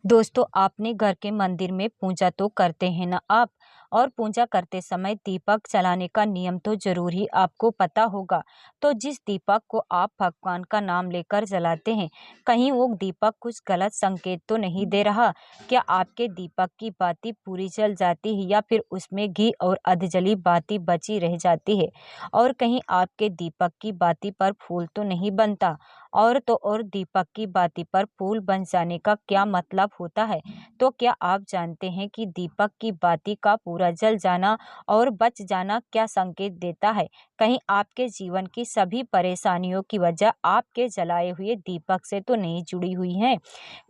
दोस्तों, आपने घर के मंदिर में पूजा तो करते हैं ना आप। और पूजा करते समय दीपक जलाने का नियम तो जरूर ही आपको पता होगा। तो जिस दीपक को आप भगवान का नाम लेकर जलाते हैं, कहीं वो दीपक कुछ गलत संकेत तो नहीं दे रहा? क्या आपके दीपक की बाती पूरी जल जाती है या फिर उसमें घी और अधजली बाती बची रह जाती है? और कहीं आपके दीपक की बाती पर फूल तो नहीं बनता? और तो और दीपक की बाती पर फूल बन जाने का क्या मतलब होता है? तो क्या आप जानते हैं कि दीपक की बाती का पूरा जल जाना और बच जाना क्या संकेत देता है? कहीं आपके जीवन की सभी परेशानियों की वजह आपके जलाए हुए दीपक से तो नहीं जुड़ी हुई है?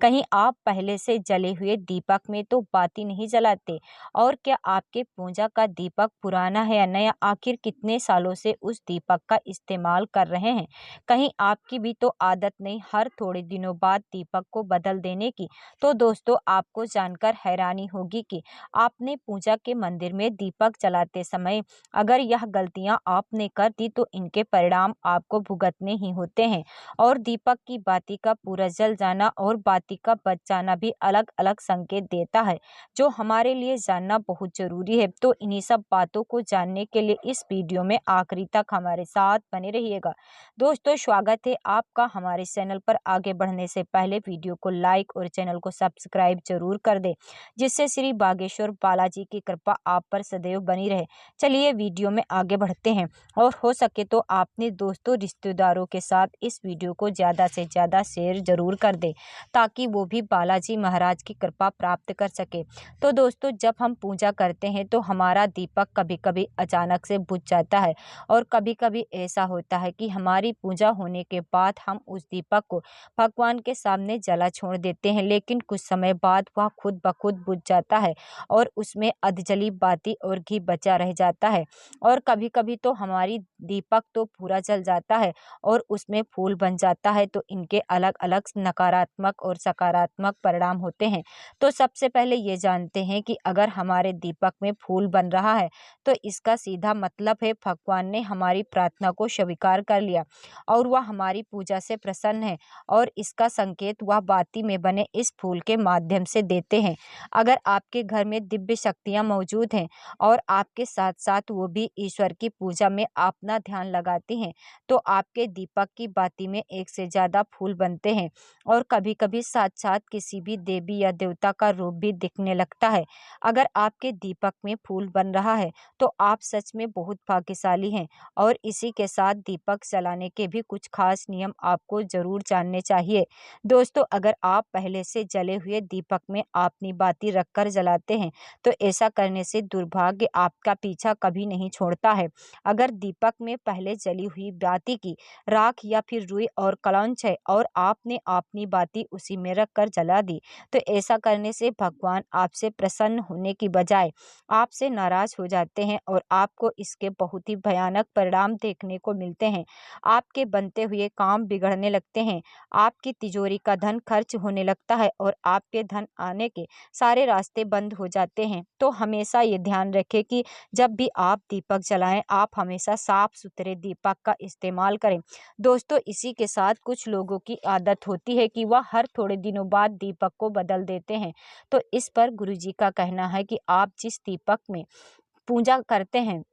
कहीं आप पहले से जले हुए दीपक में तो बाती नहीं जलाते? और क्या आपके पूजा का दीपक पुराना है या नया? आखिर कितने सालों से उस दीपक का इस्तेमाल कर रहे हैं? कहीं आपकी भी तो आदत नहीं हर थोड़े दिनों बाद दीपक को बदल देने की? तो दोस्तों, आपको जानकर हैरानी होगी कि आपने पूजा के मंदिर में दीपक जलाते समय अगर यह गलतियां आपने कर दी तो इनके परिणाम आपको भुगतने ही होते हैं। और दीपक की बाती का पूरा जल जाना और बाती का बच जाना भी अलग अलग संकेत देता है, जो हमारे लिए जानना बहुत जरूरी है। तो इन्हीं सब बातों को जानने के लिए इस वीडियो में आखिरी तक हमारे साथ बने रहिएगा। दोस्तों, स्वागत है आपका हमारे चैनल पर। आगे बढ़ने से पहले वीडियो को लाइक और चैनल को सब्सक्राइब जरूर कर दें, जिससे श्री बागेश्वर बालाजी की कृपा आप पर सदैव बनी रहे। चलिए वीडियो में आगे बढ़ते हैं। और हो सके तो आपने दोस्तों रिश्तेदारों के साथ इस वीडियो को ज़्यादा से ज़्यादा शेयर जरूर कर दें, ताकि वो भी बालाजी महाराज की कृपा प्राप्त कर सके। तो दोस्तों, जब हम पूजा करते हैं तो हमारा दीपक कभी कभी अचानक से बुझ जाता है, और कभी कभी ऐसा होता है कि हमारी पूजा होने के बाद हम उस दीपक को भगवान के सामने जला छोड़ देते हैं, लेकिन कुछ समय बाद वह खुद ब खुद बुझ जाता है और उसमें अधजली बाती और घी बचा रह जाता है। और कभी कभी तो हमारी दीपक तो पूरा जल जाता है और उसमें फूल बन जाता है। तो इनके अलग अलग नकारात्मक और सकारात्मक परिणाम होते हैं। तो सबसे पहले ये जानते हैं कि अगर हमारे दीपक में फूल बन रहा है तो इसका सीधा मतलब है भगवान ने हमारी प्रार्थना को स्वीकार कर लिया और वह हमारी पूजा से प्रसन्न है। और इसका संकेत वह बाती में बने इस फूल के माध्यम से देते हैं। अगर आपके घर में दिव्य शक्तियां मौजूद हैं और आपके साथ साथ वो भी ईश्वर की पूजा में अपना ध्यान लगाती हैं, तो आपके दीपक की बाती में एक से ज्यादा फूल बनते हैं। और कभी कभी साथ साथ किसी भी देवी या देवता का रूप भी दिखने लगता है। अगर आपके दीपक में फूल बन रहा है तो आप सच में बहुत भाग्यशाली हैं। और इसी के साथ दीपक जलाने के भी कुछ खास नियम आपको जरूर जानने चाहिए। दोस्तों, अगर आप पहले से जले हुए दीपक में अपनी बाती रखकर जलाते हैं तो ऐसा करने से दुर्भाग्य आपका पीछा कभी नहीं छोड़ता है। अगर दीपक में पहले जली हुई बाती की राख या फिर रुई और कलौंच है और आपने अपनी बाती उसी में रखकर जला दी, तो ऐसा करने से भगवान आपसे प्रसन्न होने की बजाय आपसे नाराज हो जाते हैं और आपको इसके बहुत ही भयानक परिणाम देखने को मिलते हैं। आपके बनते हुए काम बिगड़ने लगते हैं, आपकी तिजोरी का धन खर्च होने लगता है और आपके धन आने के सारे रास्ते बंद हो जाते हैं। तो हमेशा ये ध्यान रखें कि जब भी आप दीपक जलाएं, आप हमेशा साफ सुथरे दीपक का इस्तेमाल करें। दोस्तों, इसी के साथ कुछ लोगों की आदत होती है कि वह हर थोड़े दिनों बाद दीपक को बदल देते हैं। तो इस पर गुरुजी का कहना है कि आप जिस दीपक में पूजा करते हैं,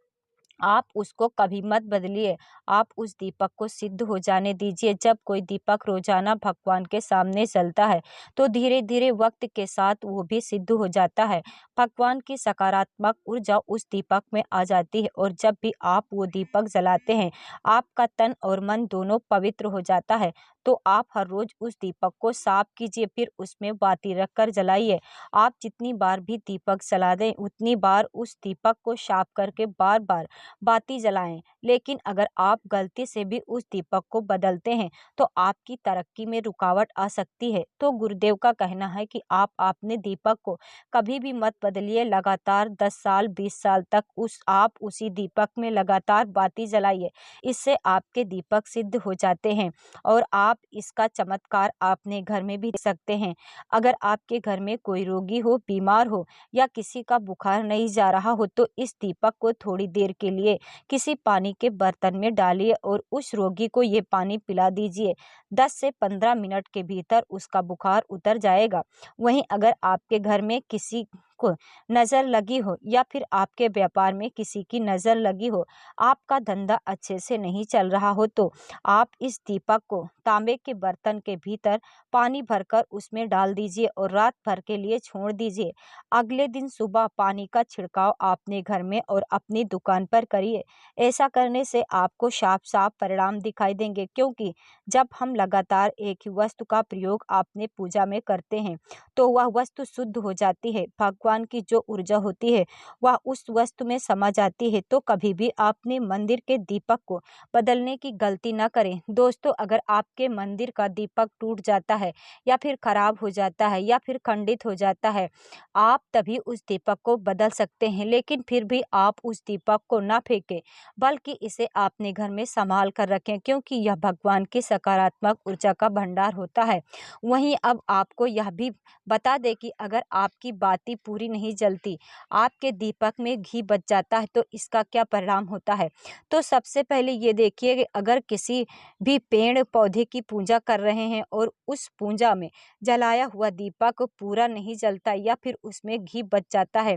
आप उसको कभी मत बदलिए। आप उस दीपक को सिद्ध हो जाने दीजिए। जब कोई दीपक रोजाना भगवान के सामने जलता है तो धीरे धीरे वक्त के साथ वो भी सिद्ध हो जाता है। भगवान की सकारात्मक ऊर्जा उस दीपक में आ जाती है और जब भी आप वो दीपक जलाते हैं, आपका तन और मन दोनों पवित्र हो जाता है। तो आप हर रोज उस दीपक को साफ कीजिए, फिर उसमें बाती रखकर जलाइए। आप जितनी बार भी दीपक जला दें उतनी बार उस दीपक को साफ करके बार बार बाती जलाएं। लेकिन अगर आप गलती से भी उस दीपक को बदलते हैं तो आपकी तरक्की में रुकावट आ सकती है। तो गुरुदेव का कहना है कि आप अपने दीपक को कभी भी मत बदलिए। लगातार 10 साल 20 साल तक आप उसी दीपक में लगातार बाती जलाइए। इससे आपके दीपक सिद्ध हो जाते हैं और आप आप इसका चमत्कार अपने घर में भी देख सकते हैं। अगर आपके घर में कोई रोगी हो, बीमार हो या किसी का बुखार नहीं जा रहा हो तो इस दीपक को थोड़ी देर के लिए किसी पानी के बर्तन में डालिए और उस रोगी को ये पानी पिला दीजिए। 10 से 15 मिनट के भीतर उसका बुखार उतर जाएगा। वहीं अगर आपके घर में किसी को नज़र लगी हो या फिर आपके व्यापार में किसी की नज़र लगी हो, आपका धंधा अच्छे से नहीं चल रहा हो तो आप इस दीपक को तांबे के बर्तन के भीतर पानी भरकर उसमें डाल दीजिए और रात भर के लिए छोड़ दीजिए। अगले दिन सुबह पानी का छिड़काव अपने घर में और अपनी दुकान पर करिए। ऐसा करने से आपको साफ साफ परिणाम दिखाई देंगे, क्योंकि जब हम लगातार एक ही वस्तु का प्रयोग अपने पूजा में करते हैं तो वह वस्तु शुद्ध हो जाती है। भगवान की जो ऊर्जा होती है वह उस वस्तु में समा जाती है। तो कभी भी आपने मंदिर के दीपक को बदलने की गलती न करें। दोस्तों, अगर आपके मंदिर का दीपक टूट जाता है या फिर खराब हो जाता है या फिर खंडित हो जाता है, आप तभी उस दीपक को बदल सकते हैं, लेकिन फिर भी आप उस दीपक को ना फेंकें, बल्कि इसे अपने घर में संभाल कर रखें, क्योंकि यह भगवान की सकारात्मक ऊर्जा का भंडार होता है। वहीं अब आपको यह भी बता दें कि अगर आपकी बाती पूरी नहीं जलती, आपके दीपक में घी बच जाता है, तो इसका क्या परिणाम होता है। तो सबसे पहले ये देखिए कि अगर किसी भी पेड़ पौधे की पूजा कर रहे हैं और उस पूजा में जलाया हुआ दीपक पूरा नहीं जलता या फिर उसमें घी बच जाता है,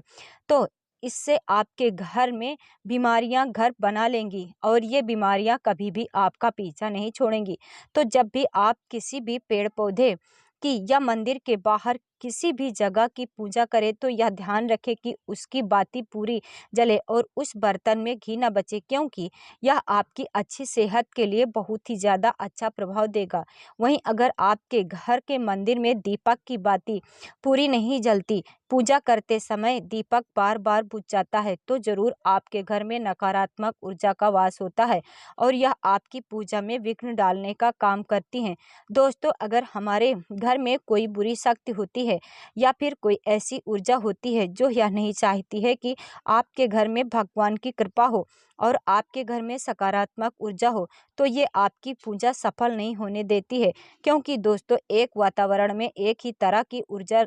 तो इससे आपके घर में बीमारियां घर बना लेंगी और ये बीमारियां कभी भी आपका पीछा नहीं छोड़ेंगी। तो जब भी आप किसी भी पेड़ पौधे की या मंदिर के बाहर किसी भी जगह की पूजा करें तो यह ध्यान रखें कि उसकी बाती पूरी जले और उस बर्तन में घी न बचे, क्योंकि यह आपकी अच्छी सेहत के लिए बहुत ही ज़्यादा अच्छा प्रभाव देगा। वहीं अगर आपके घर के मंदिर में दीपक की बाती पूरी नहीं जलती, पूजा करते समय दीपक बार बार बुझ जाता है, तो ज़रूर आपके घर में नकारात्मक ऊर्जा का वास होता है और यह आपकी पूजा में विघ्न डालने का काम करती हैं। दोस्तों, अगर हमारे घर में कोई बुरी शक्ति होती है या फिर कोई ऐसी ऊर्जा होती है जो यह नहीं चाहती है कि आपके घर में भगवान की कृपा हो और आपके घर में सकारात्मक ऊर्जा हो, तो ये आपकी पूजा सफल नहीं होने देती है, क्योंकि दोस्तों एक वातावरण में एक ही तरह की ऊर्जा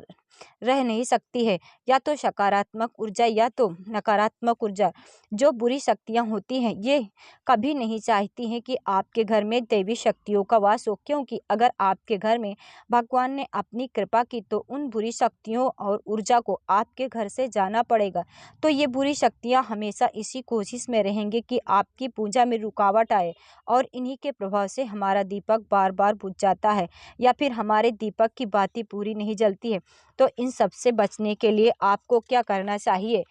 रह नहीं सकती है, या तो सकारात्मक ऊर्जा या तो नकारात्मक ऊर्जा। जो बुरी शक्तियाँ होती हैं ये कभी नहीं चाहती हैं कि आपके घर में दैवी शक्तियों का वास हो, क्योंकि अगर आपके घर में भगवान ने अपनी कृपा की तो उन बुरी शक्तियों और ऊर्जा को आपके घर से जाना पड़ेगा। तो ये बुरी शक्तियाँ हमेशा इसी कोशिश में रहेंगी कि आपकी पूजा में रुकावट आए और इन्हीं के प्रभाव से हमारा दीपक बार बार बुझ जाता है या फिर हमारे दीपक की बाती पूरी नहीं जलती है। तो इन सब से बचने के लिए आपको क्या करना चाहिए?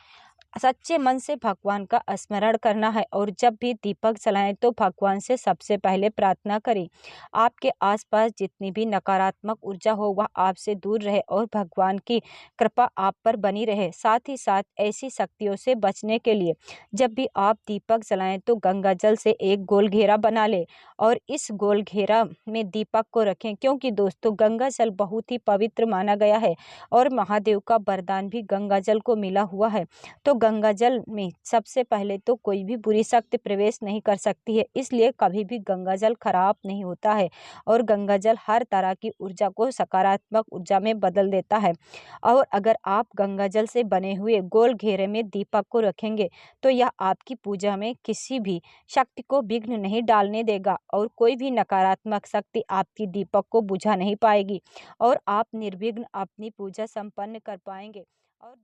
सच्चे मन से भगवान का स्मरण करना है और जब भी दीपक जलाएं तो भगवान से सबसे पहले प्रार्थना करें। आपके आसपास जितनी भी नकारात्मक ऊर्जा हो वह आपसे दूर रहे और भगवान की कृपा आप पर बनी रहे। साथ ही साथ ऐसी शक्तियों से बचने के लिए जब भी आप दीपक जलाएं तो गंगा जल से एक गोल घेरा बना लें और इस गोल घेरा में दीपक को रखें, क्योंकि दोस्तों गंगा जल बहुत ही पवित्र माना गया है और महादेव का वरदान भी गंगा जल को मिला हुआ है। तो गंगा जल में सबसे पहले तो कोई भी बुरी शक्ति प्रवेश नहीं कर सकती है, इसलिए कभी भी गंगा जल खराब नहीं होता है और गंगा जल हर तरह की ऊर्जा को सकारात्मक ऊर्जा में बदल देता है। और अगर आप गंगा जल से बने हुए गोल घेरे में दीपक को रखेंगे तो यह आपकी पूजा में किसी भी शक्ति को विघ्न नहीं डालने देगा और कोई भी नकारात्मक शक्ति आपकी दीपक को बुझा नहीं पाएगी और आप निर्विघ्न अपनी पूजा संपन्न कर पाएंगे। और